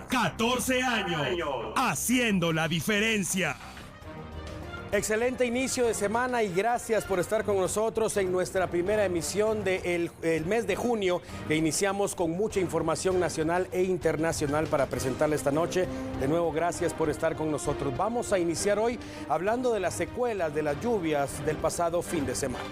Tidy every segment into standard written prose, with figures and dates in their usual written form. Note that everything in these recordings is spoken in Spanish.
14 años haciendo la diferencia. Excelente inicio de semana y gracias por estar con nosotros en nuestra primera emisión del mes de junio, que iniciamos con mucha información nacional e internacional para presentarle esta noche. De nuevo, gracias por estar con nosotros. Vamos a iniciar hoy hablando de las secuelas de las lluvias del pasado fin de semana.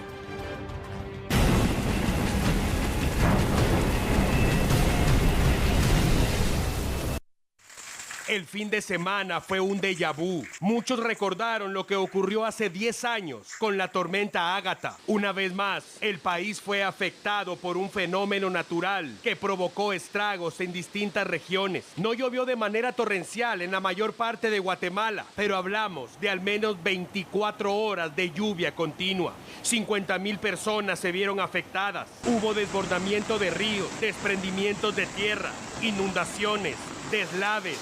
El fin de semana fue un déjà vu. Muchos recordaron lo que ocurrió hace 10 años con la tormenta Ágata. Una vez más, el país fue afectado por un fenómeno natural que provocó estragos en distintas regiones. No llovió de manera torrencial en la mayor parte de Guatemala, pero hablamos de al menos 24 horas de lluvia continua. 50,000 personas se vieron afectadas. Hubo desbordamiento de ríos, desprendimientos de tierra, inundaciones, deslaves,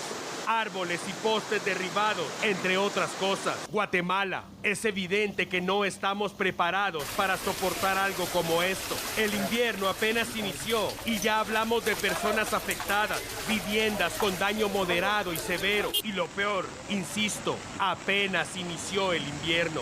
árboles y postes derribados, entre otras cosas. Guatemala, es evidente que no estamos preparados para soportar algo como esto. El invierno apenas inició y ya hablamos de personas afectadas, viviendas con daño moderado y severo. Y lo peor, insisto, apenas inició el invierno.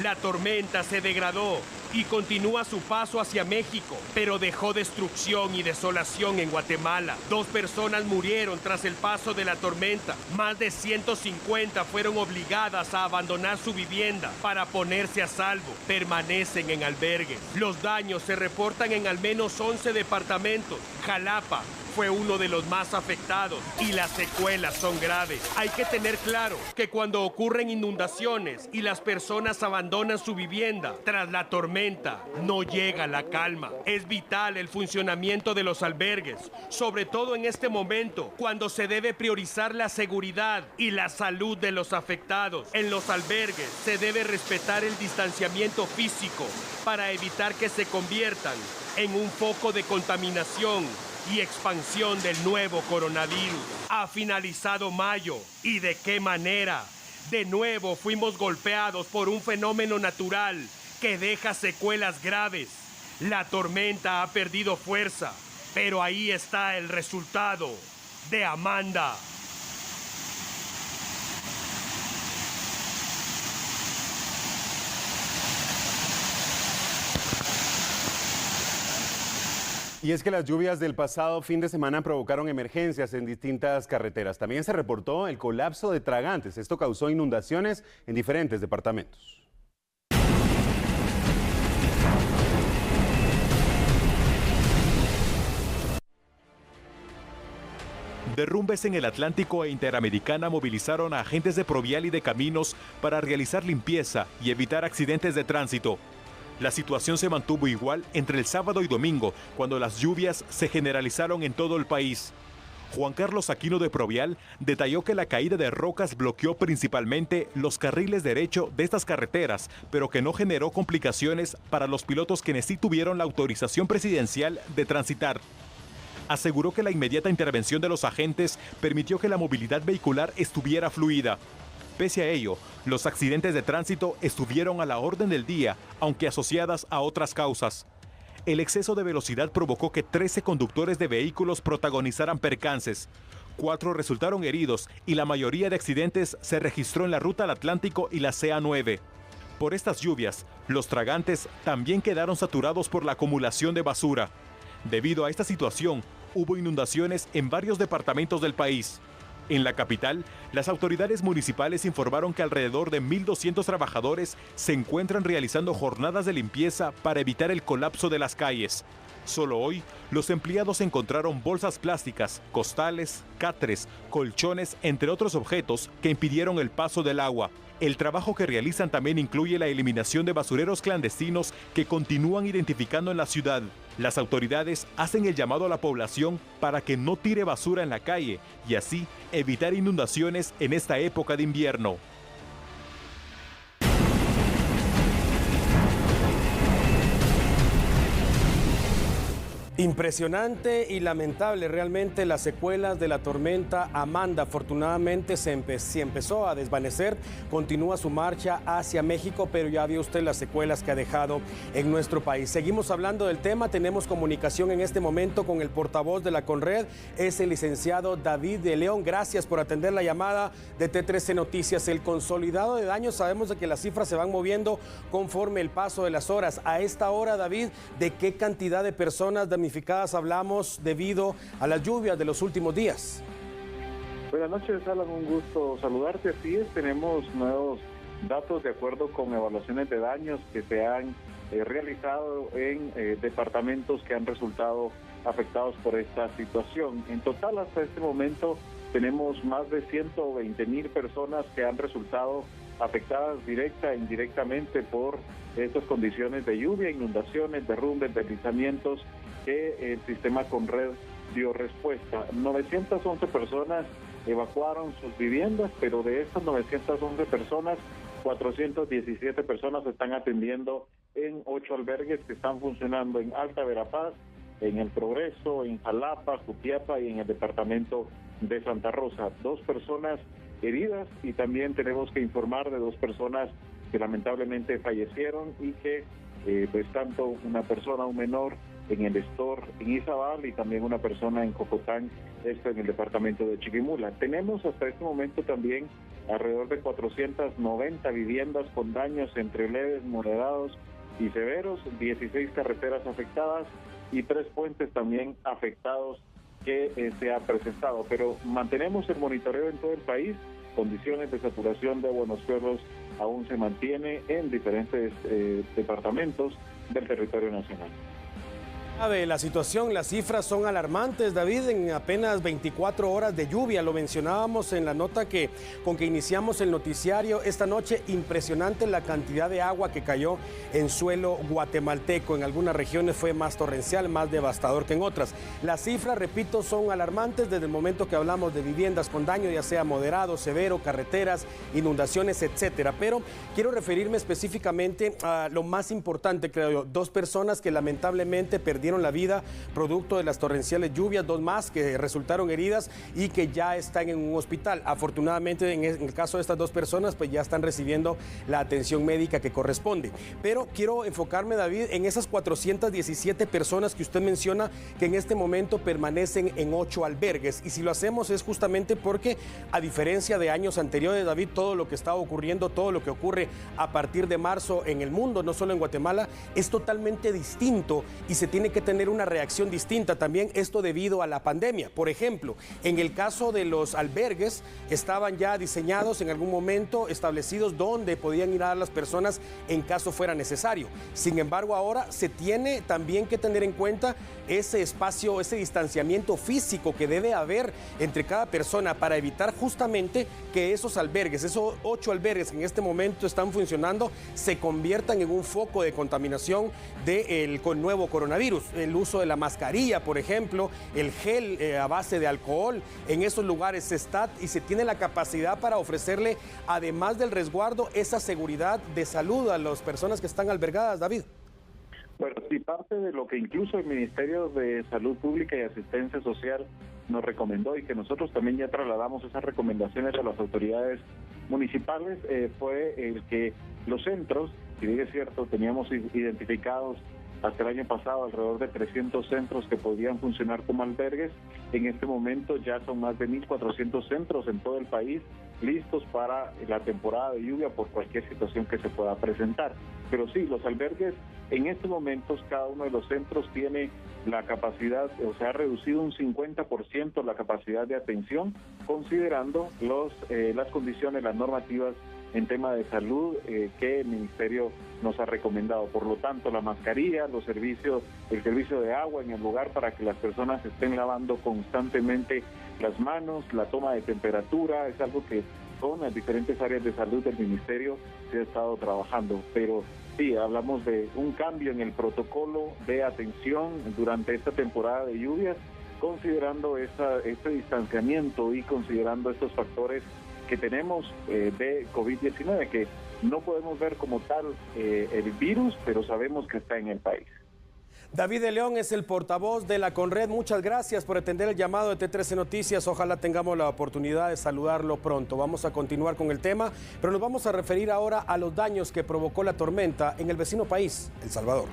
La tormenta se degradó y continúa su paso hacia México, pero dejó destrucción y desolación en Guatemala. 2 personas murieron tras el paso de la tormenta. Más de 150 fueron obligadas a abandonar su vivienda para ponerse a salvo. Permanecen en albergues. Los daños se reportan en al menos 11 departamentos. Jalapa fue uno de los más afectados y las secuelas son graves. Hay que tener claro que cuando ocurren inundaciones y las personas abandonan su vivienda tras la tormenta, no llega la calma. Es vital el funcionamiento de los albergues, sobre todo en este momento, cuando se debe priorizar la seguridad y la salud de los afectados. En los albergues se debe respetar el distanciamiento físico para evitar que se conviertan en un foco de contaminación y expansión del nuevo coronavirus. Ha finalizado mayo. ¿Y de qué manera? De nuevo fuimos golpeados por un fenómeno natural que deja secuelas graves. La tormenta ha perdido fuerza, pero ahí está el resultado de Amanda. Y es que las lluvias del pasado fin de semana provocaron emergencias en distintas carreteras. También se reportó el colapso de tragantes. Esto causó inundaciones en diferentes departamentos. Derrumbes en el Atlántico e Interamericana movilizaron a agentes de Provial y de Caminos para realizar limpieza y evitar accidentes de tránsito. La situación se mantuvo igual entre el sábado y domingo, cuando las lluvias se generalizaron en todo el país. Juan Carlos Aquino de Provial detalló que la caída de rocas bloqueó principalmente los carriles derecho de estas carreteras, pero que no generó complicaciones para los pilotos quienes sí tuvieron la autorización presidencial de transitar. Aseguró que la inmediata intervención de los agentes permitió que la movilidad vehicular estuviera fluida. Pese a ello, los accidentes de tránsito estuvieron a la orden del día, aunque asociadas a otras causas. El exceso de velocidad provocó que 13 conductores de vehículos protagonizaran percances. 4 resultaron heridos y la mayoría de accidentes se registró en la ruta al Atlántico y la CA9. Por estas lluvias, los tragantes también quedaron saturados por la acumulación de basura. Debido a esta situación, hubo inundaciones en varios departamentos del país. En la capital, las autoridades municipales informaron que alrededor de 1,200 trabajadores se encuentran realizando jornadas de limpieza para evitar el colapso de las calles. Solo hoy, los empleados encontraron bolsas plásticas, costales, catres, colchones, entre otros objetos que impidieron el paso del agua. El trabajo que realizan también incluye la eliminación de basureros clandestinos que continúan identificando en la ciudad. Las autoridades hacen el llamado a la población para que no tire basura en la calle y así evitar inundaciones en esta época de invierno. Impresionante y lamentable realmente las secuelas de la tormenta Amanda. Afortunadamente se empezó a desvanecer, continúa su marcha hacia México, pero ya vio usted las secuelas que ha dejado en nuestro país. Seguimos hablando del tema, tenemos comunicación en este momento con el portavoz de la Conred, es el licenciado David de León. Gracias por atender la llamada de T13 Noticias. El consolidado de daños, sabemos de que las cifras se van moviendo conforme el paso de las horas. A esta hora, David, ¿de qué cantidad de personas damnificadas hablamos debido a las lluvias de los últimos días? Buenas noches, Alan, un gusto saludarte. Así es, tenemos nuevos datos de acuerdo con evaluaciones de daños que se han realizado en departamentos que han resultado afectados por esta situación. En total, hasta este momento, tenemos más de 120,000 personas que han resultado afectadas directa e indirectamente por estas condiciones de lluvia, inundaciones, derrumbes, deslizamientos que el sistema Conred dio respuesta. 911 personas evacuaron sus viviendas, pero de estas 911 personas, 417 personas se están atendiendo en 8 albergues que están funcionando en Alta Verapaz, en El Progreso, en Jalapa, Jutiapa y en el departamento de Santa Rosa. 2 personas heridas y también tenemos que informar de 2 personas que lamentablemente fallecieron y que pues tanto una persona, un menor, en el Estor, en Izabal, y también una persona en Cocotán, esto en el departamento de Chiquimula. Tenemos hasta este momento también alrededor de 490 viviendas con daños entre leves, moderados y severos, 16 carreteras afectadas y 3 puentes también afectados que se han presentado. Pero mantenemos el monitoreo en todo el país, condiciones de saturación de agua en los pueblos aún se mantiene en diferentes departamentos del territorio nacional. De la situación, las cifras son alarmantes, David, en apenas 24 horas de lluvia. Lo mencionábamos en la nota con que iniciamos el noticiario esta noche. Impresionante la cantidad de agua que cayó en suelo guatemalteco. En algunas regiones fue más torrencial, más devastador que en otras. Las cifras, repito, son alarmantes desde el momento que hablamos de viviendas con daño, ya sea moderado, severo, carreteras, inundaciones, etcétera. Pero quiero referirme específicamente a lo más importante, creo yo. 2 personas que lamentablemente perdieron la vida producto de las torrenciales lluvias, 2 más que resultaron heridas y que ya están en un hospital. Afortunadamente, en el caso de estas 2 personas, pues ya están recibiendo la atención médica que corresponde. Pero quiero enfocarme, David, en esas 417 personas que usted menciona que en este momento permanecen en 8 albergues. Y si lo hacemos es justamente porque, a diferencia de años anteriores, David, todo lo que está ocurriendo, todo lo que ocurre a partir de marzo en el mundo, no solo en Guatemala, es totalmente distinto y se tiene que tener una reacción distinta también, esto debido a la pandemia. Por ejemplo, en el caso de los albergues, estaban ya diseñados en algún momento, establecidos donde podían ir a las personas en caso fuera necesario. Sin embargo, ahora se tiene también que tener en cuenta ese espacio, ese distanciamiento físico que debe haber entre cada persona para evitar justamente que esos albergues, esos 8 albergues que en este momento están funcionando, se conviertan en un foco de contaminación del nuevo coronavirus. El uso de la mascarilla, por ejemplo, el gel a base de alcohol, en esos lugares se está y se tiene la capacidad para ofrecerle, además del resguardo, esa seguridad de salud a las personas que están albergadas, David. Bueno, sí, parte de lo que incluso el Ministerio de Salud Pública y Asistencia Social nos recomendó y que nosotros también ya trasladamos esas recomendaciones a las autoridades municipales fue el que los centros, si bien es cierto, teníamos identificados hasta el año pasado alrededor de 300 centros que podían funcionar como albergues. En este momento ya son más de 1.400 centros en todo el país listos para la temporada de lluvia por cualquier situación que se pueda presentar. Pero sí, los albergues en estos momentos, cada uno de los centros tiene la capacidad, o sea, ha reducido un 50% la capacidad de atención, considerando las condiciones, las normativas en tema de salud que el Ministerio nos ha recomendado. Por lo tanto, la mascarilla, el servicio de agua en el lugar para que las personas estén lavando constantemente las manos, la toma de temperatura, es algo que con las diferentes áreas de salud del Ministerio se ha estado trabajando. Pero sí, hablamos de un cambio en el protocolo de atención durante esta temporada de lluvias, considerando este distanciamiento y considerando estos factores que tenemos de COVID-19, que no podemos ver como tal el virus, pero sabemos que está en el país. David de León es el portavoz de la Conred. Muchas gracias por atender el llamado de T13 Noticias. Ojalá tengamos la oportunidad de saludarlo pronto. Vamos a continuar con el tema, pero nos vamos a referir ahora a los daños que provocó la tormenta en el vecino país, El Salvador.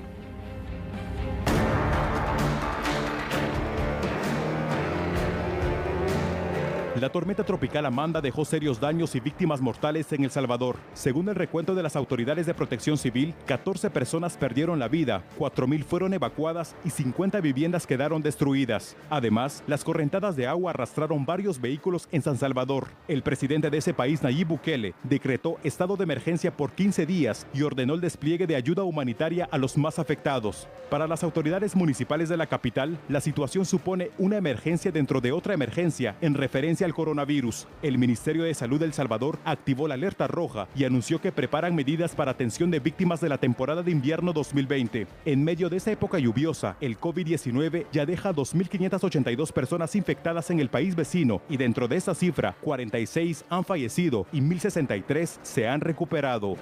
La tormenta tropical Amanda dejó serios daños y víctimas mortales en El Salvador. Según el recuento de las autoridades de protección civil, 14 personas perdieron la vida, 4,000 fueron evacuadas y 50 viviendas quedaron destruidas. Además, las correntadas de agua arrastraron varios vehículos en San Salvador. El presidente de ese país, Nayib Bukele, decretó estado de emergencia por 15 días y ordenó el despliegue de ayuda humanitaria a los más afectados. Para las autoridades municipales de la capital, la situación supone una emergencia dentro de otra emergencia en referencia al coronavirus. El Ministerio de Salud de El Salvador activó la alerta roja y anunció que preparan medidas para atención de víctimas de la temporada de invierno 2020. En medio de esa época lluviosa, el COVID-19 ya deja 2.582 personas infectadas en el país vecino y dentro de esa cifra, 46 han fallecido y 1.063 se han recuperado.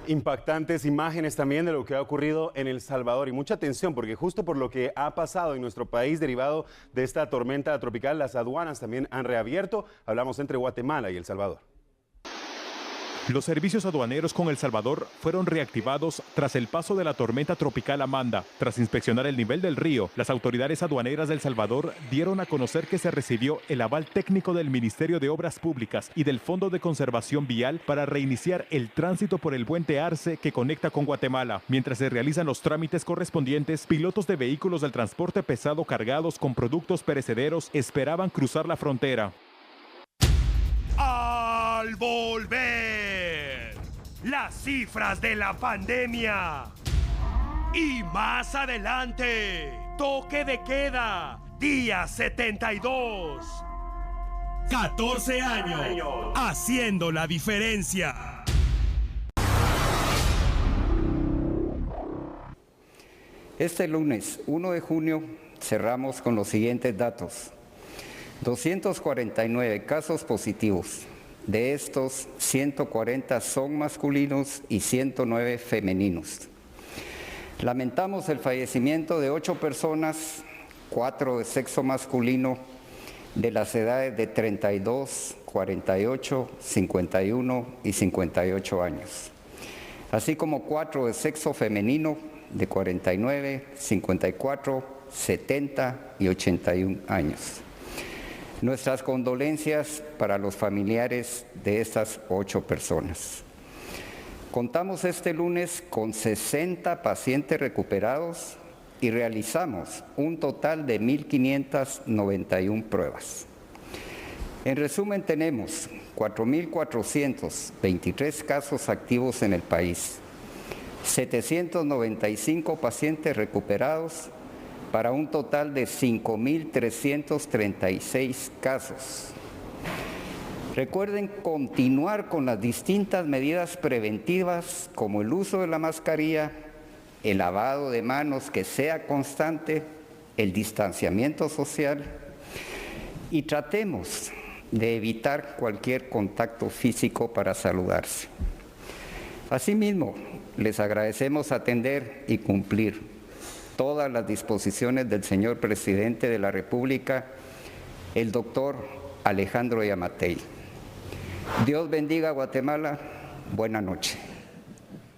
Impactantes imágenes también de lo que ha ocurrido en El Salvador y mucha atención porque justo por lo que ha pasado en nuestro país derivado de esta tormenta tropical, las aduanas también han reabierto. Hablamos entre Guatemala y El Salvador. Los servicios aduaneros con El Salvador fueron reactivados tras el paso de la tormenta tropical Amanda. Tras inspeccionar el nivel del río, las autoridades aduaneras de El Salvador dieron a conocer que se recibió el aval técnico del Ministerio de Obras Públicas y del Fondo de Conservación Vial para reiniciar el tránsito por el puente Arce que conecta con Guatemala. Mientras se realizan los trámites correspondientes, pilotos de vehículos del transporte pesado cargados con productos perecederos esperaban cruzar la frontera. Al volver, las cifras de la pandemia. Y más adelante, toque de queda, día 72. 14 años, haciendo la diferencia. Este lunes 1 de junio cerramos con los siguientes datos. 249 casos positivos. De estos, 140 son masculinos y 109 femeninos. Lamentamos el fallecimiento de 8 personas, 4 de sexo masculino, de las edades de 32, 48, 51 y 58 años, así como 4 de sexo femenino, de 49, 54, 70 y 81 años. Nuestras condolencias para los familiares de estas 8 personas. Contamos este lunes con 60 pacientes recuperados y realizamos un total de 1.591 pruebas. En resumen, tenemos 4.423 casos activos en el país, 795 pacientes recuperados, para un total de 5.336 casos. Recuerden continuar con las distintas medidas preventivas como el uso de la mascarilla, el lavado de manos que sea constante, el distanciamiento social y tratemos de evitar cualquier contacto físico para saludarse. Asimismo, les agradecemos atender y cumplir todas las disposiciones del señor presidente de la República, el doctor Alejandro Yamatei. Dios bendiga a Guatemala. Buena noche.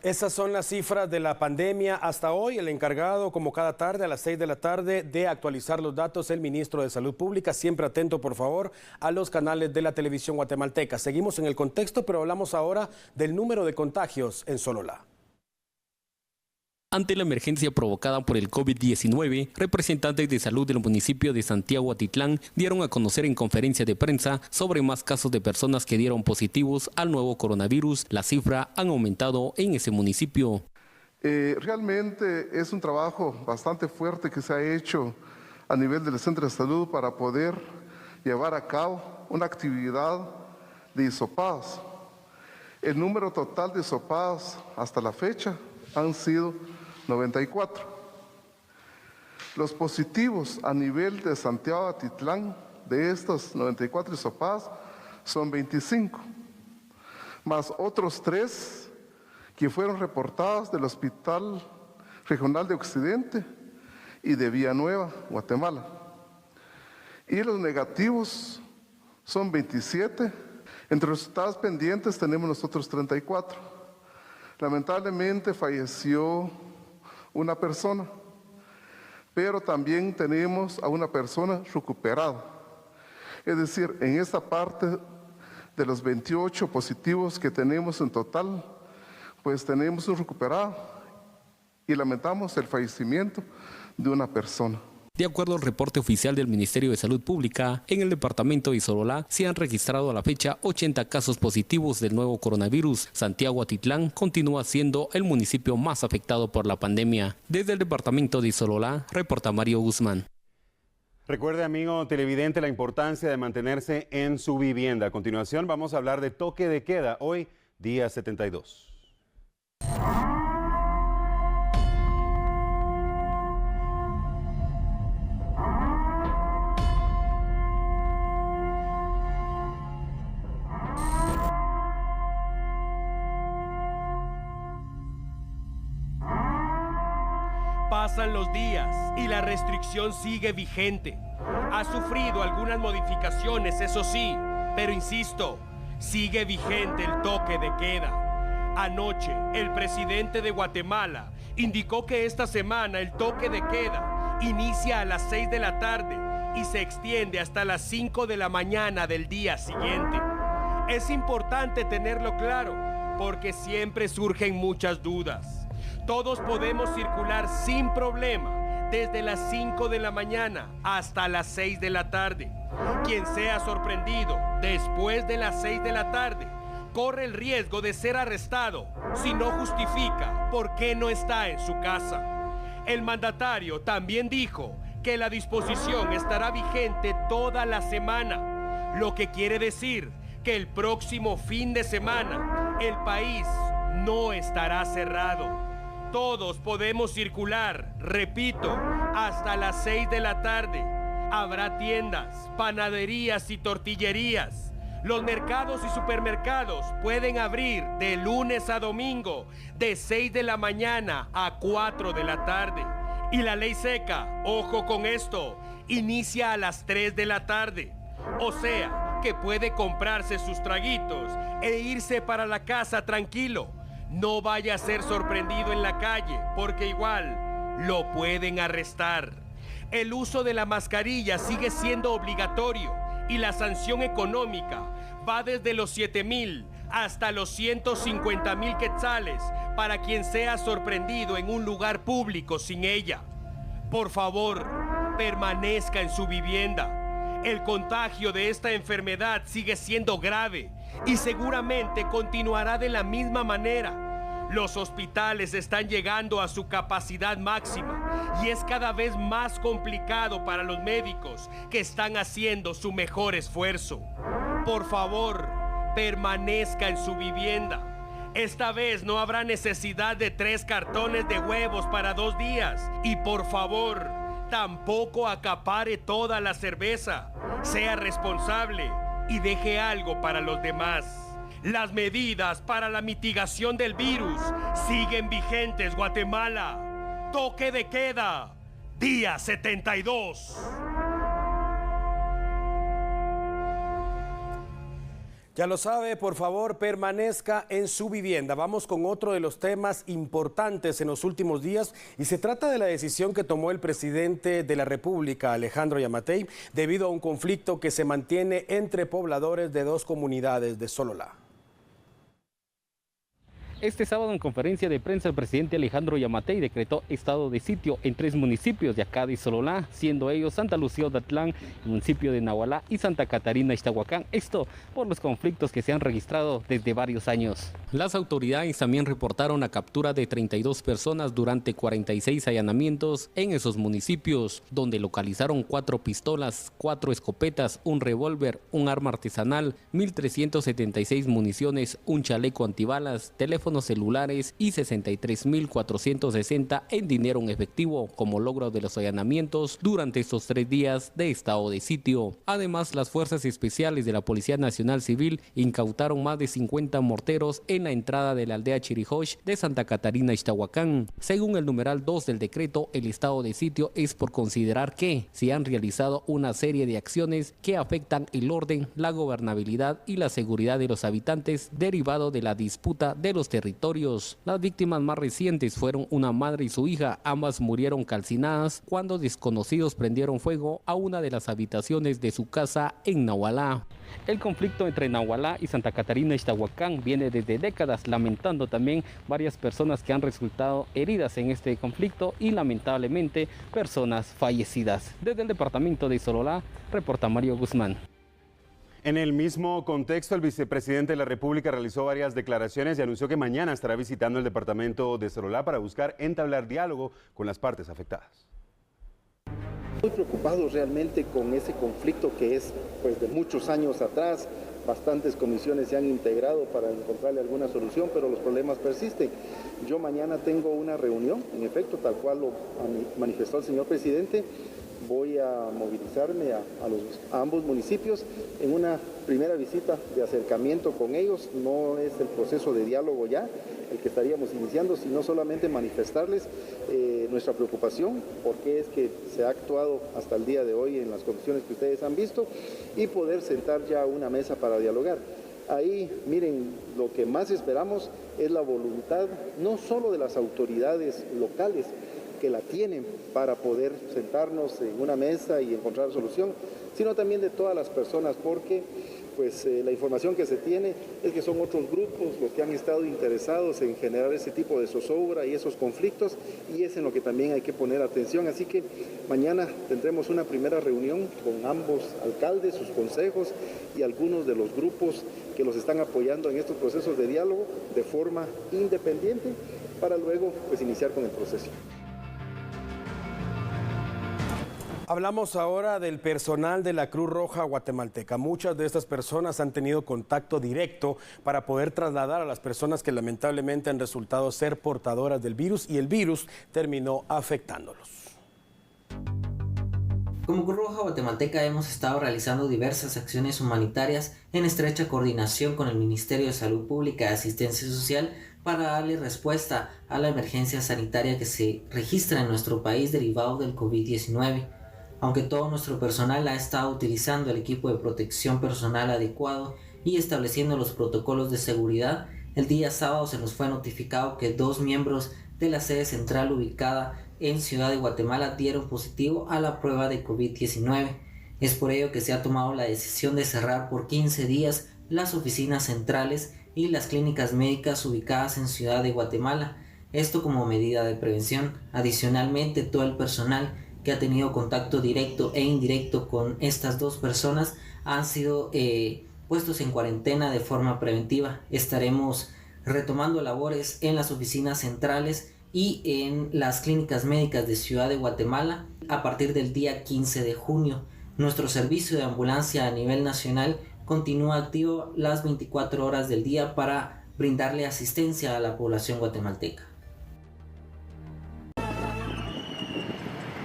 Esas son las cifras de la pandemia hasta hoy. El encargado, como cada tarde, a las 6 de la tarde, de actualizar los datos, el ministro de Salud Pública. Siempre atento, por favor, a los canales de la televisión guatemalteca. Seguimos en el contexto, pero hablamos ahora del número de contagios en Sololá. Ante la emergencia provocada por el COVID-19, representantes de salud del municipio de Santiago Atitlán dieron a conocer en conferencia de prensa sobre más casos de personas que dieron positivos al nuevo coronavirus. La cifra han aumentado en ese municipio. Realmente es un trabajo bastante fuerte que se ha hecho a nivel del centro de salud para poder llevar a cabo una actividad de hisopados. El número total de hisopados hasta la fecha han sido 94. Los positivos a nivel de Santiago Atitlán, de estos 94 hisopados, son 25, más otros 3 que fueron reportadas del Hospital Regional de Occidente y de Villanueva, Guatemala. Y los negativos son 27. Entre los resultados pendientes tenemos nosotros 34. Lamentablemente falleció una persona, pero también tenemos a una persona recuperada. Es decir, en esta parte de los 28 positivos que tenemos en total, pues tenemos un recuperado y lamentamos el fallecimiento de una persona. De acuerdo al reporte oficial del Ministerio de Salud Pública, en el departamento de Isololá se han registrado a la fecha 80 casos positivos del nuevo coronavirus. Santiago Atitlán continúa siendo el municipio más afectado por la pandemia. Desde el departamento de Isololá, reporta Mario Guzmán. Recuerde, amigo televidente, la importancia de mantenerse en su vivienda. A continuación vamos a hablar de toque de queda, hoy día 72. Pasan los días y la restricción sigue vigente. Ha sufrido algunas modificaciones, eso sí, pero insisto, sigue vigente el toque de queda. Anoche, el presidente de Guatemala indicó que esta semana el toque de queda inicia a las 6 de la tarde y se extiende hasta las 5 de la mañana del día siguiente. Es importante tenerlo claro, porque siempre surgen muchas dudas. Todos podemos circular sin problema desde las 5 de la mañana hasta las 6 de la tarde. Quien sea sorprendido después de las 6 de la tarde corre el riesgo de ser arrestado si no justifica por qué no está en su casa. El mandatario también dijo que la disposición estará vigente toda la semana, lo que quiere decir que el próximo fin de semana el país no estará cerrado. Todos podemos circular, repito, hasta las 6 de la tarde. Habrá tiendas, panaderías y tortillerías. Los mercados y supermercados pueden abrir de lunes a domingo, de 6 de la mañana a 4 de la tarde. Y la ley seca, ojo con esto, inicia a las 3 de la tarde. O sea, que puede comprarse sus traguitos e irse para la casa tranquilo. No vaya a ser sorprendido en la calle, porque igual lo pueden arrestar. El uso de la mascarilla sigue siendo obligatorio y la sanción económica va desde los 7,000 hasta los 150,000 quetzales para quien sea sorprendido en un lugar público sin ella. Por favor, permanezca en su vivienda. El contagio de esta enfermedad sigue siendo grave y seguramente continuará de la misma manera. Los hospitales están llegando a su capacidad máxima y es cada vez más complicado para los médicos que están haciendo su mejor esfuerzo. Por favor, permanezca en su vivienda. Esta vez no habrá necesidad de 3 cartones de huevos para 2 días. Y por favor, tampoco acapare toda la cerveza. Sea responsable y deje algo para los demás. Las medidas para la mitigación del virus siguen vigentes, Guatemala. Toque de queda, día 72. Ya lo sabe, por favor, permanezca en su vivienda. Vamos con otro de los temas importantes en los últimos días y se trata de la decisión que tomó el presidente de la República, Alejandro Yamatei, debido a un conflicto que se mantiene entre pobladores de 2 comunidades de Sololá. Este sábado, en conferencia de prensa, el presidente Alejandro Yamatei decretó estado de sitio en 3 municipios de acá de Sololá, siendo ellos Santa Lucía Odatlán, el municipio de Nahualá y Santa Catarina Ixtahuacán. Esto por los conflictos que se han registrado desde varios años. Las autoridades también reportaron la captura de 32 personas durante 46 allanamientos en esos municipios, donde localizaron 4 pistolas, 4 escopetas, un revólver, un arma artesanal, 1.376 municiones, un chaleco antibalas, teléfono teléfonos celulares y 63.460 en dinero en efectivo como logro de los allanamientos durante estos 3 días de estado de sitio. Además, las fuerzas especiales de la Policía Nacional Civil incautaron más de 50 morteros en la entrada de la aldea Chirijosh de Santa Catarina, Ixtahuacán. Según el numeral 2 del decreto, el estado de sitio es por considerar que se han realizado una serie de acciones que afectan el orden, la gobernabilidad y la seguridad de los habitantes derivado de la disputa de los territorios. Las víctimas más recientes fueron una madre y su hija. Ambas murieron calcinadas cuando desconocidos prendieron fuego a una de las habitaciones de su casa en Nahualá. El conflicto entre Nahualá y Santa Catarina Ixtahuacán viene desde décadas, lamentando también varias personas que han resultado heridas en este conflicto y lamentablemente personas fallecidas. Desde el departamento de Sololá, reporta Mario Guzmán. En el mismo contexto, el vicepresidente de la República realizó varias declaraciones y anunció que mañana estará visitando el departamento de Sololá para buscar entablar diálogo con las partes afectadas. Muy preocupados realmente con ese conflicto que es pues de muchos años atrás. Bastantes comisiones se han integrado para encontrarle alguna solución, pero los problemas persisten. Yo mañana tengo una reunión, en efecto, tal cual lo manifestó el señor presidente. Voy a movilizarme a ambos municipios en una primera visita de acercamiento con ellos. No es el proceso de diálogo ya el que estaríamos iniciando, sino solamente manifestarles nuestra preocupación, porque es que se ha actuado hasta el día de hoy en las condiciones que ustedes han visto, y poder sentar ya una mesa para dialogar. Ahí, miren, lo que más esperamos es la voluntad no solo de las autoridades locales, que la tienen para poder sentarnos en una mesa y encontrar solución, sino también de todas las personas, porque pues la información que se tiene es que son otros grupos los que han estado interesados en generar ese tipo de zozobra y esos conflictos, y es en lo que también hay que poner atención. Así que mañana tendremos una primera reunión con ambos alcaldes, sus consejos y algunos de los grupos que los están apoyando en estos procesos de diálogo de forma independiente, para luego pues iniciar con el proceso. Hablamos ahora del personal de la Cruz Roja guatemalteca. Muchas de estas personas han tenido contacto directo para poder trasladar a las personas que lamentablemente han resultado ser portadoras del virus, y el virus terminó afectándolos. Como Cruz Roja guatemalteca hemos estado realizando diversas acciones humanitarias en estrecha coordinación con el Ministerio de Salud Pública y Asistencia Social para darle respuesta a la emergencia sanitaria que se registra en nuestro país derivado del COVID-19. Aunque todo nuestro personal ha estado utilizando el equipo de protección personal adecuado y estableciendo los protocolos de seguridad, el día sábado se nos fue notificado que 2 miembros de la sede central ubicada en Ciudad de Guatemala dieron positivo a la prueba de COVID-19. Es por ello que se ha tomado la decisión de cerrar por 15 días las oficinas centrales y las clínicas médicas ubicadas en Ciudad de Guatemala, esto como medida de prevención. Adicionalmente, todo el personal que ha tenido contacto directo e indirecto con estas 2 personas han sido puestos en cuarentena de forma preventiva. Estaremos retomando labores en las oficinas centrales y en las clínicas médicas de Ciudad de Guatemala a partir del día 15 de junio. Nuestro servicio de ambulancia a nivel nacional continúa activo las 24 horas del día para brindarle asistencia a la población guatemalteca.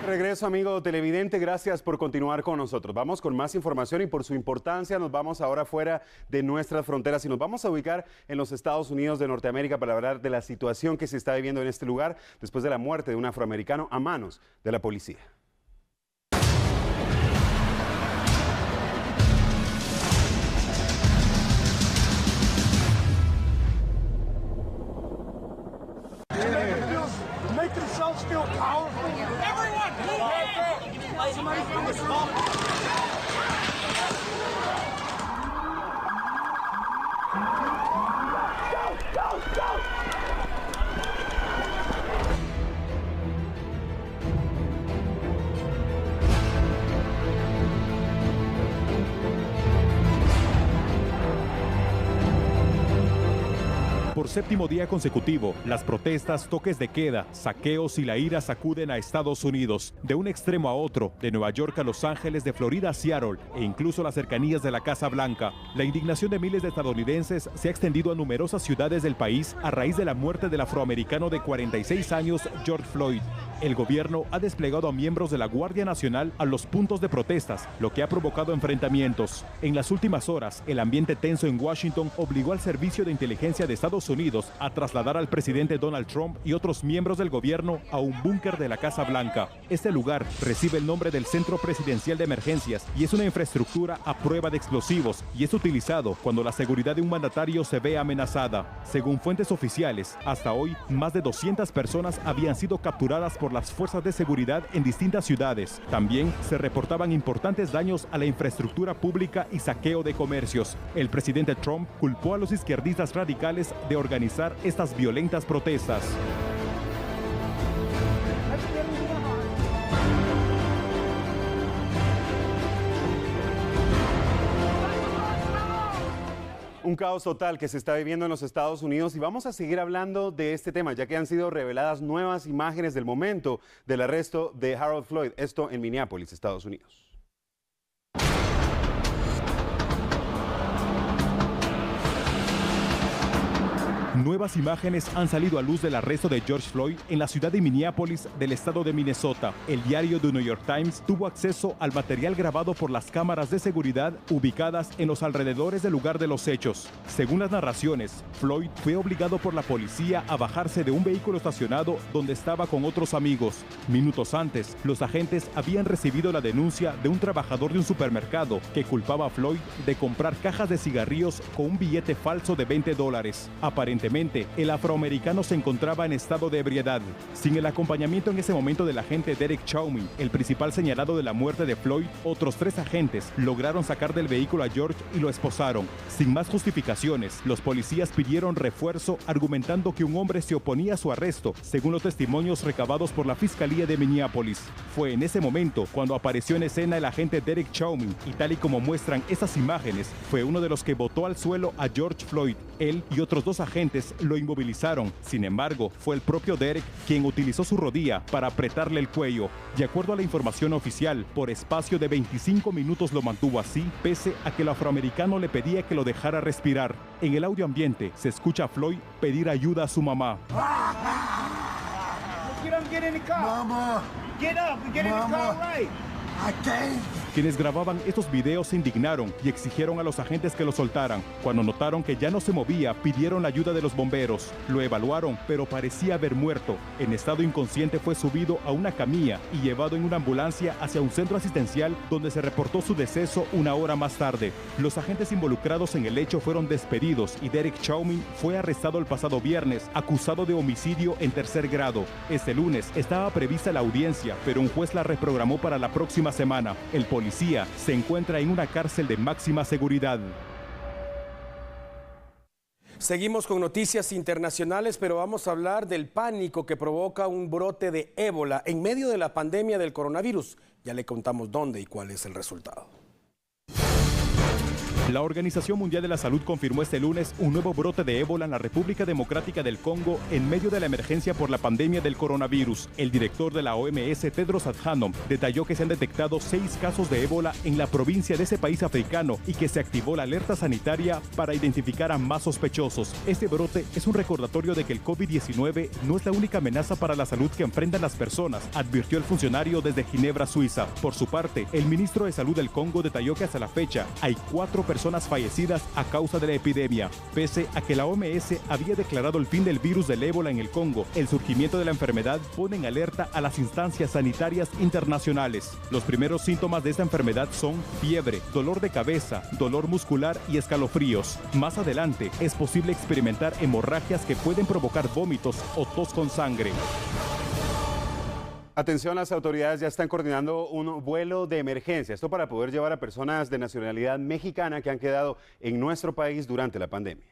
Regreso, amigo televidente, gracias por continuar con nosotros. Vamos con más información, y por su importancia nos vamos ahora fuera de nuestras fronteras y nos vamos a ubicar en los Estados Unidos de Norteamérica para hablar de la situación que se está viviendo en este lugar después de la muerte de un afroamericano a manos de la policía. Make themselves feel powerful. Everyone, somebody from the small. Go! Por séptimo día consecutivo, las protestas, toques de queda, saqueos y la ira sacuden a Estados Unidos. De un extremo a otro, de Nueva York a Los Ángeles, de Florida a Seattle e incluso las cercanías de la Casa Blanca. La indignación de miles de estadounidenses se ha extendido a numerosas ciudades del país a raíz de la muerte del afroamericano de 46 años, George Floyd. El gobierno ha desplegado a miembros de la Guardia Nacional a los puntos de protestas, lo que ha provocado enfrentamientos. En las últimas horas, el ambiente tenso en Washington obligó al Servicio de Inteligencia de Estados Unidos a trasladar al presidente Donald Trump y otros miembros del gobierno a un búnker de la Casa Blanca. Este lugar recibe el nombre del Centro Presidencial de Emergencias y es una infraestructura a prueba de explosivos y es utilizado cuando la seguridad de un mandatario se ve amenazada. Según fuentes oficiales, hasta hoy, más de 200 personas habían sido capturadas por las fuerzas de seguridad en distintas ciudades. También se reportaban importantes daños a la infraestructura pública y saqueo de comercios. El presidente Trump culpó a los izquierdistas radicales de organizar estas violentas protestas. Un caos total que se está viviendo en los Estados Unidos y vamos a seguir hablando de este tema ya que han sido reveladas nuevas imágenes del momento del arresto de Harold Floyd, esto en Minneapolis, Estados Unidos. Nuevas imágenes han salido a luz del arresto de George Floyd en la ciudad de Minneapolis del estado de Minnesota. El diario The New York Times tuvo acceso al material grabado por las cámaras de seguridad ubicadas en los alrededores del lugar de los hechos. Según las narraciones, Floyd fue obligado por la policía a bajarse de un vehículo estacionado donde estaba con otros amigos. Minutos antes, los agentes habían recibido la denuncia de un trabajador de un supermercado que culpaba a Floyd de comprar cajas de cigarrillos con un billete falso de $20. Aparentemente, el afroamericano se encontraba en estado de ebriedad. Sin el acompañamiento en ese momento del agente Derek Chauvin, el principal señalado de la muerte de Floyd, otros 3 agentes lograron sacar del vehículo a George y lo esposaron. Sin más justificaciones, los policías pidieron refuerzo argumentando que un hombre se oponía a su arresto, según los testimonios recabados por la Fiscalía de Minneapolis. Fue en ese momento cuando apareció en escena el agente Derek Chauvin y tal y como muestran esas imágenes, fue uno de los que botó al suelo a George Floyd. Él y otros 2 agentes lo inmovilizaron. Sin embargo, fue el propio Derek quien utilizó su rodilla para apretarle el cuello. De acuerdo a la información oficial, por espacio de 25 minutos lo mantuvo así, pese a que el afroamericano le pedía que lo dejara respirar. En el audio ambiente se escucha a Floyd pedir ayuda a su mamá. Mama, get up and get in the car right. Quienes grababan estos videos se indignaron y exigieron a los agentes que lo soltaran. Cuando notaron que ya no se movía, pidieron la ayuda de los bomberos. Lo evaluaron, pero parecía haber muerto. En estado inconsciente fue subido a una camilla y llevado en una ambulancia hacia un centro asistencial donde se reportó su deceso 1 hora más tarde. Los agentes involucrados en el hecho fueron despedidos y Derek Chauvin fue arrestado el pasado viernes, acusado de homicidio en 3er grado. Este lunes estaba prevista la audiencia, pero un juez la reprogramó para la próxima semana. El policía se encuentra en una cárcel de máxima seguridad. Seguimos con noticias internacionales, pero vamos a hablar del pánico que provoca un brote de ébola en medio de la pandemia del coronavirus. Ya le contamos dónde y cuál es el resultado. La Organización Mundial de la Salud confirmó este lunes un nuevo brote de ébola en la República Democrática del Congo en medio de la emergencia por la pandemia del coronavirus. El director de la OMS, Tedros Adhanom, detalló que se han detectado 6 casos de ébola en la provincia de ese país africano y que se activó la alerta sanitaria para identificar a más sospechosos. Este brote es un recordatorio de que el COVID-19 no es la única amenaza para la salud que enfrentan las personas, advirtió el funcionario desde Ginebra, Suiza. Por su parte, el ministro de Salud del Congo detalló que hasta la fecha hay 4 personas fallecidas a causa de la epidemia. Pese a que la OMS había declarado el fin del virus del ébola en el Congo, el surgimiento de la enfermedad pone en alerta a las instancias sanitarias internacionales. Los primeros síntomas de esta enfermedad son fiebre, dolor de cabeza, dolor muscular y escalofríos. Más adelante es posible experimentar hemorragias que pueden provocar vómitos o tos con sangre. Atención, las autoridades ya están coordinando un vuelo de emergencia. Esto para poder llevar a personas de nacionalidad mexicana que han quedado en nuestro país durante la pandemia.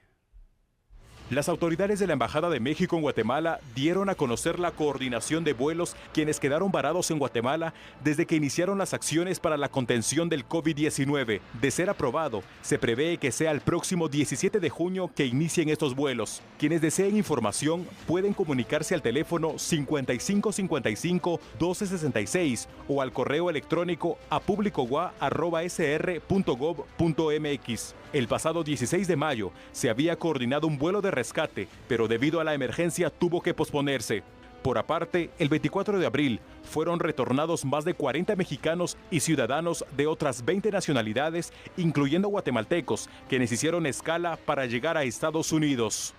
Las autoridades de la Embajada de México en Guatemala dieron a conocer la coordinación de vuelos quienes quedaron varados en Guatemala desde que iniciaron las acciones para la contención del COVID-19. De ser aprobado, se prevé que sea el próximo 17 de junio que inicien estos vuelos. Quienes deseen información pueden comunicarse al teléfono 5555-1266 o al correo electrónico a publicogua@sr.gov.mx. El pasado 16 de mayo se había coordinado un vuelo de rescate, pero debido a la emergencia tuvo que posponerse. Por aparte, el 24 de abril fueron retornados más de 40 mexicanos y ciudadanos de otras 20 nacionalidades, incluyendo guatemaltecos, quienes hicieron escala para llegar a Estados Unidos.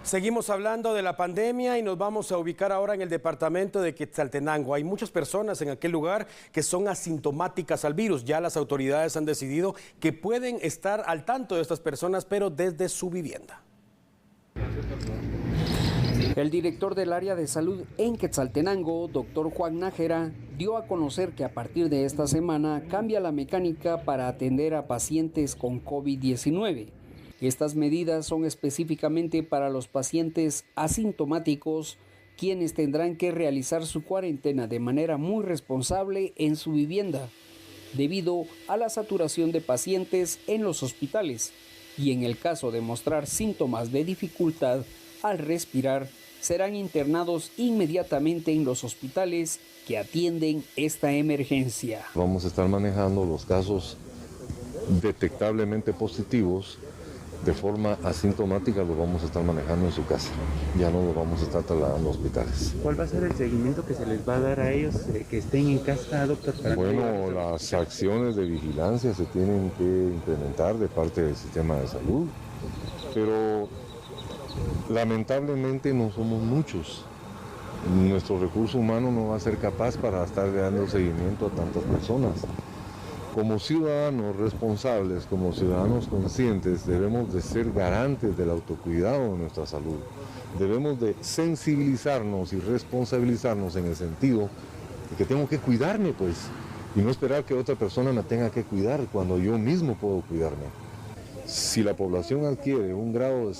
Seguimos hablando de la pandemia y nos vamos a ubicar ahora en el departamento de Quetzaltenango. Hay muchas personas en aquel lugar que son asintomáticas al virus. Ya las autoridades han decidido que pueden estar al tanto de estas personas, pero desde su vivienda. El director del área de salud en Quetzaltenango, doctor Juan Nájera, dio a conocer que a partir de esta semana cambia la mecánica para atender a pacientes con COVID-19. Estas medidas son específicamente para los pacientes asintomáticos, quienes tendrán que realizar su cuarentena de manera muy responsable en su vivienda, debido a la saturación de pacientes en los hospitales, y en el caso de mostrar síntomas de dificultad al respirar, serán internados inmediatamente en los hospitales que atienden esta emergencia. Vamos a estar manejando los casos detectablemente positivos. De forma asintomática los vamos a estar manejando en su casa, ya no los vamos a estar trasladando a hospitales. ¿Cuál va a ser el seguimiento que se les va a dar a ellos que estén en casa, doctor? Bueno, las acciones de vigilancia se tienen que implementar de parte del sistema de salud, pero lamentablemente no somos muchos. Nuestro recurso humano no va a ser capaz para estar dando seguimiento a tantas personas. Como ciudadanos responsables, como ciudadanos conscientes, debemos de ser garantes del autocuidado de nuestra salud. Debemos de sensibilizarnos y responsabilizarnos en el sentido de que tengo que cuidarme, pues, y no esperar que otra persona me tenga que cuidar cuando yo mismo puedo cuidarme. Si la población adquiere un grado de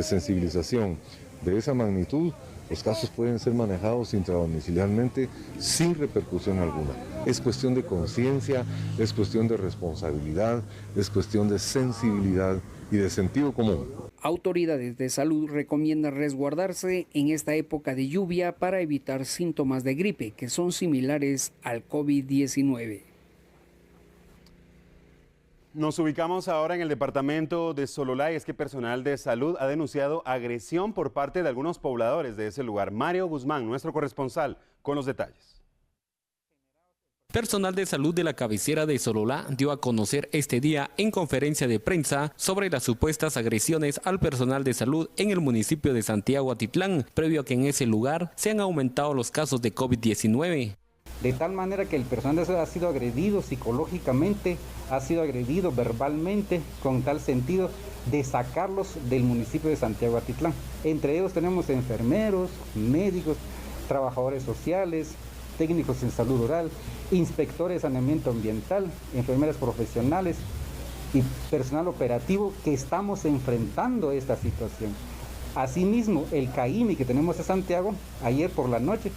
sensibilización de esa magnitud, los casos pueden ser manejados intradomiciliarmente sin repercusión alguna. Es cuestión de conciencia, es cuestión de responsabilidad, es cuestión de sensibilidad y de sentido común. Autoridades de salud recomiendan resguardarse en esta época de lluvia para evitar síntomas de gripe que son similares al COVID-19. Nos ubicamos ahora en el departamento de Sololá y es que personal de salud ha denunciado agresión por parte de algunos pobladores de ese lugar. Mario Guzmán, nuestro corresponsal, con los detalles. Personal de salud de la cabecera de Sololá dio a conocer este día en conferencia de prensa sobre las supuestas agresiones al personal de salud en el municipio de Santiago Atitlán, previo a que en ese lugar se han aumentado los casos de COVID-19. De tal manera que el personal de salud ha sido agredido psicológicamente, ha sido agredido verbalmente, con tal sentido de sacarlos del municipio de Santiago Atitlán. Entre ellos tenemos enfermeros, médicos, trabajadores sociales, técnicos en salud rural, inspectores de saneamiento ambiental, enfermeras profesionales y personal operativo que estamos enfrentando esta situación. Asimismo, el CAIMI que tenemos en Santiago, ayer por la noche,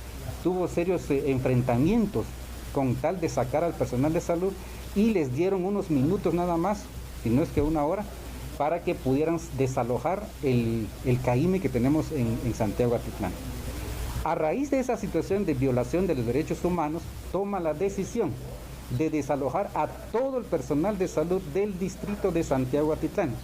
tuvo serios enfrentamientos con tal de sacar al personal de salud y les dieron unos minutos nada más, si no es que una hora, para que pudieran desalojar el CAIMI que tenemos en Santiago Atitlán. A raíz de esa situación de violación de los derechos humanos, toma la decisión de desalojar a todo el personal de salud del distrito de Santiago Atitlán,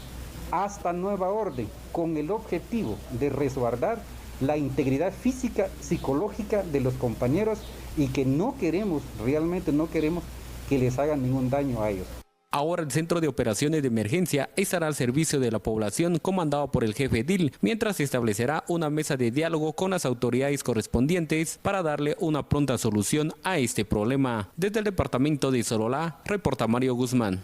hasta nueva orden, con el objetivo de resguardar la integridad física, psicológica de los compañeros y que no queremos, realmente no queremos que les hagan ningún daño a ellos. Ahora el Centro de Operaciones de Emergencia estará al servicio de la población comandado por el jefe DIL, mientras se establecerá una mesa de diálogo con las autoridades correspondientes para darle una pronta solución a este problema. Desde el departamento de Sololá, reporta Mario Guzmán.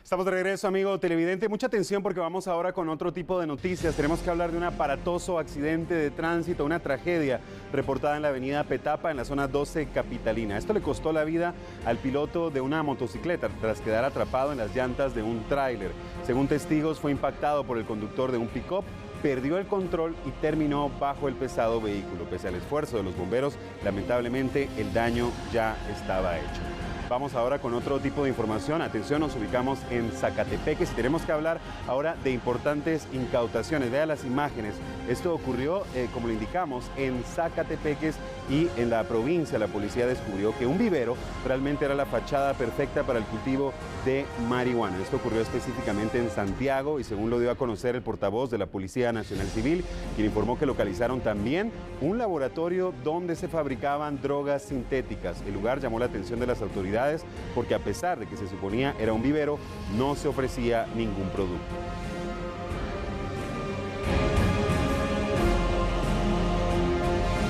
Estamos de regreso, amigo televidente. Mucha atención porque vamos ahora con otro tipo de noticias. Tenemos que hablar de un aparatoso accidente de tránsito, una tragedia reportada en la avenida Petapa, en la zona 12 capitalina. Esto le costó la vida al piloto de una motocicleta tras quedar atrapado en las llantas de un tráiler. Según testigos, fue impactado por el conductor de un pick-up, perdió el control y terminó bajo el pesado vehículo. Pese al esfuerzo de los bomberos, lamentablemente el daño ya estaba hecho. Vamos ahora con otro tipo de información. Atención, nos ubicamos en Zacatepeques y tenemos que hablar ahora de importantes incautaciones. Vea las imágenes. Esto ocurrió, como lo indicamos, en Zacatepeques y en la provincia. La policía descubrió que un vivero realmente era la fachada perfecta para el cultivo de marihuana. Esto ocurrió específicamente en Santiago y según lo dio a conocer el portavoz de la Policía Nacional Civil, quien informó que localizaron también un laboratorio donde se fabricaban drogas sintéticas. El lugar llamó la atención de las autoridades porque a pesar de que se suponía era un vivero, no se ofrecía ningún producto.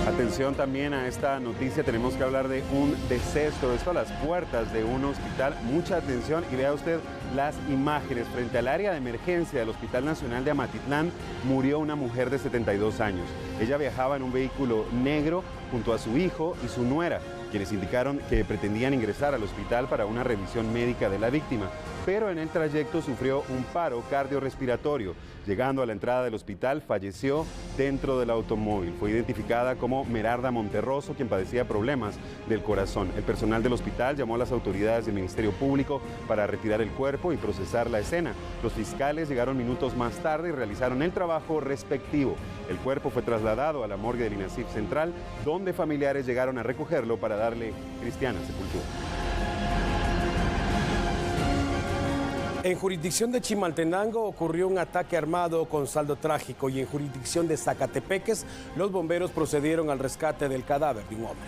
Atención también a esta noticia, tenemos que hablar de un deceso, esto a las puertas de un hospital. Mucha atención y vea usted las imágenes. Frente al área de emergencia del Hospital Nacional de Amatitlán murió una mujer de 72 años. Ella viajaba en un vehículo negro junto a su hijo y su nuera, quienes indicaron que pretendían ingresar al hospital para una revisión médica de la víctima, pero en el trayecto sufrió un paro cardiorrespiratorio. Llegando a la entrada del hospital, falleció dentro del automóvil. Fue identificada como Merarda Monterroso, quien padecía problemas del corazón. El personal del hospital llamó a las autoridades del Ministerio Público para retirar el cuerpo y procesar la escena. Los fiscales llegaron minutos más tarde y realizaron el trabajo respectivo. El cuerpo fue trasladado a la morgue del INASIF Central, donde familiares llegaron a recogerlo para darle cristiana sepultura. En jurisdicción de Chimaltenango ocurrió un ataque armado con saldo trágico y en jurisdicción de Zacatepeques los bomberos procedieron al rescate del cadáver de un hombre.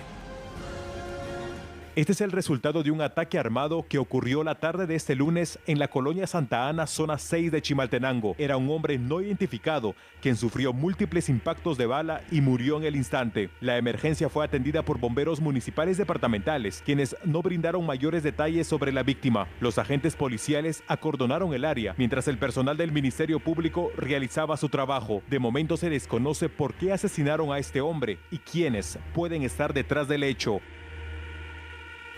Este es el resultado de un ataque armado que ocurrió la tarde de este lunes en la colonia Santa Ana, zona 6 de Chimaltenango. Era un hombre no identificado quien sufrió múltiples impactos de bala y murió en el instante. La emergencia fue atendida por bomberos municipales departamentales, quienes no brindaron mayores detalles sobre la víctima. Los agentes policiales acordonaron el área, mientras el personal del Ministerio Público realizaba su trabajo. De momento se desconoce por qué asesinaron a este hombre y quiénes pueden estar detrás del hecho.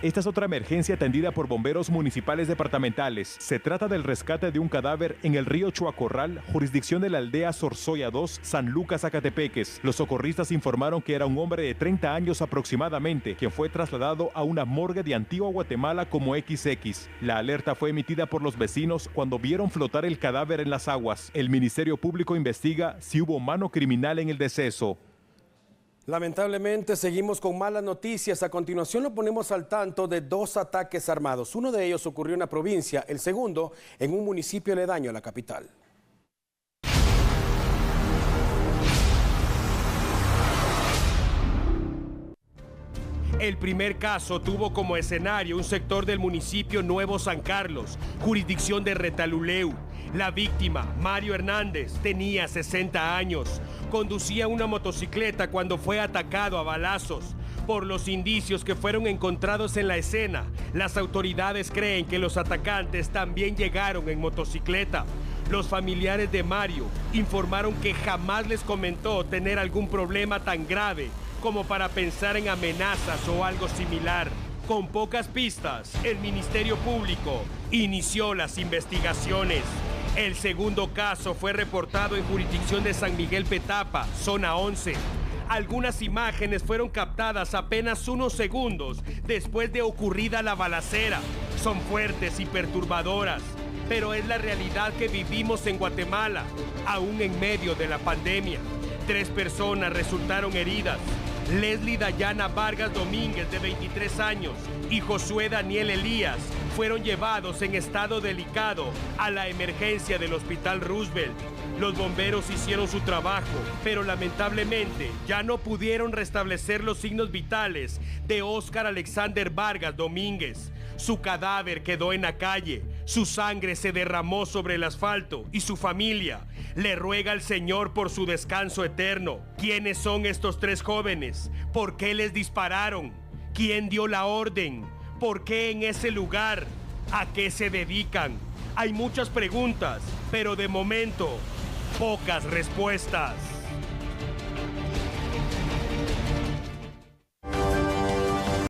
Esta es otra emergencia atendida por bomberos municipales departamentales. Se trata del rescate de un cadáver en el río Chuacorral, jurisdicción de la aldea Sorsoya 2, San Lucas, Zacatepeques. Los socorristas informaron que era un hombre de 30 años aproximadamente, quien fue trasladado a una morgue de Antigua Guatemala como XX. La alerta fue emitida por los vecinos cuando vieron flotar el cadáver en las aguas. El Ministerio Público investiga si hubo mano criminal en el deceso. Lamentablemente seguimos con malas noticias. A continuación lo ponemos al tanto de dos ataques armados. Uno de ellos ocurrió en la provincia, el segundo en un municipio aledaño a la capital. El primer caso tuvo como escenario un sector del municipio Nuevo San Carlos, jurisdicción de Retaluleu. La víctima, Mario Hernández, tenía 60 años. Conducía una motocicleta cuando fue atacado a balazos. Por los indicios que fueron encontrados en la escena, las autoridades creen que los atacantes también llegaron en motocicleta. Los familiares de Mario informaron que jamás les comentó tener algún problema tan grave como para pensar en amenazas o algo similar. Con pocas pistas, el Ministerio Público inició las investigaciones. El segundo caso fue reportado en jurisdicción de San Miguel Petapa, zona 11. Algunas imágenes fueron captadas apenas unos segundos después de ocurrida la balacera. Son fuertes y perturbadoras, pero es la realidad que vivimos en Guatemala, aún en medio de la pandemia. 3 personas resultaron heridas. Leslie Dayana Vargas Domínguez, de 23 años, y Josué Daniel Elías fueron llevados en estado delicado a la emergencia del Hospital Roosevelt. Los bomberos hicieron su trabajo, pero lamentablemente ya no pudieron restablecer los signos vitales de Óscar Alexander Vargas Domínguez. Su cadáver quedó en la calle, su sangre se derramó sobre el asfalto y su familia le ruega al Señor por su descanso eterno. ¿Quiénes son estos 3 jóvenes? ¿Por qué les dispararon? ¿Quién dio la orden? ¿Por qué en ese lugar? ¿A qué se dedican? Hay muchas preguntas, pero de momento, pocas respuestas.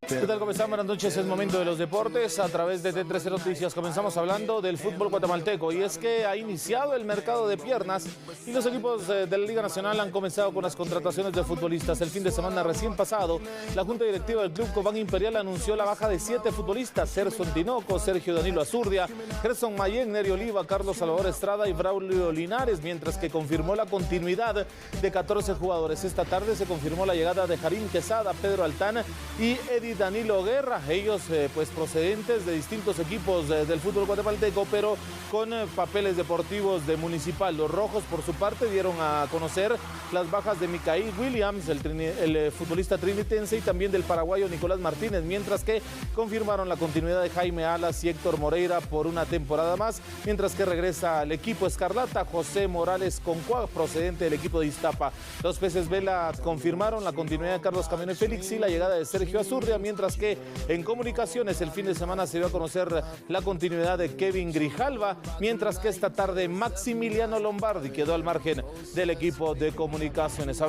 ¿Qué tal? ¿Cómo están? Buenas noches, es momento de los deportes a través de T13 Noticias. Comenzamos hablando del fútbol guatemalteco y es que ha iniciado el mercado de piernas y los equipos de la Liga Nacional han comenzado con las contrataciones de futbolistas. El fin de semana recién pasado, la Junta Directiva del Club Cobán Imperial anunció la baja de 7 futbolistas: Serson Tinoco, Sergio Danilo Azurdia, Gerson Mayén, Neri Oliva, Carlos Salvador Estrada y Braulio Linares, mientras que confirmó la continuidad de 14 jugadores. Esta tarde se confirmó la llegada de Jarín Quesada, Pedro Altán y Edith Danilo Guerra, ellos pues procedentes de distintos equipos del fútbol guatemalteco, pero con papeles deportivos de Municipal. Los rojos, por su parte, dieron a conocer las bajas de Micael Williams, el futbolista trinitense, y también del paraguayo Nicolás Martínez, mientras que confirmaron la continuidad de Jaime Alas y Héctor Moreira por una temporada más, mientras que regresa al equipo escarlata José Morales Concuá, procedente del equipo de Iztapa. Los Peces Vela confirmaron la continuidad de Carlos Camino y Félix y la llegada de Sergio Azurdia, mientras que en comunicaciones el fin de semana se dio a conocer la continuidad de Kevin Grijalva, mientras que esta tarde Maximiliano Lombardi quedó al margen del equipo de comunicaciones.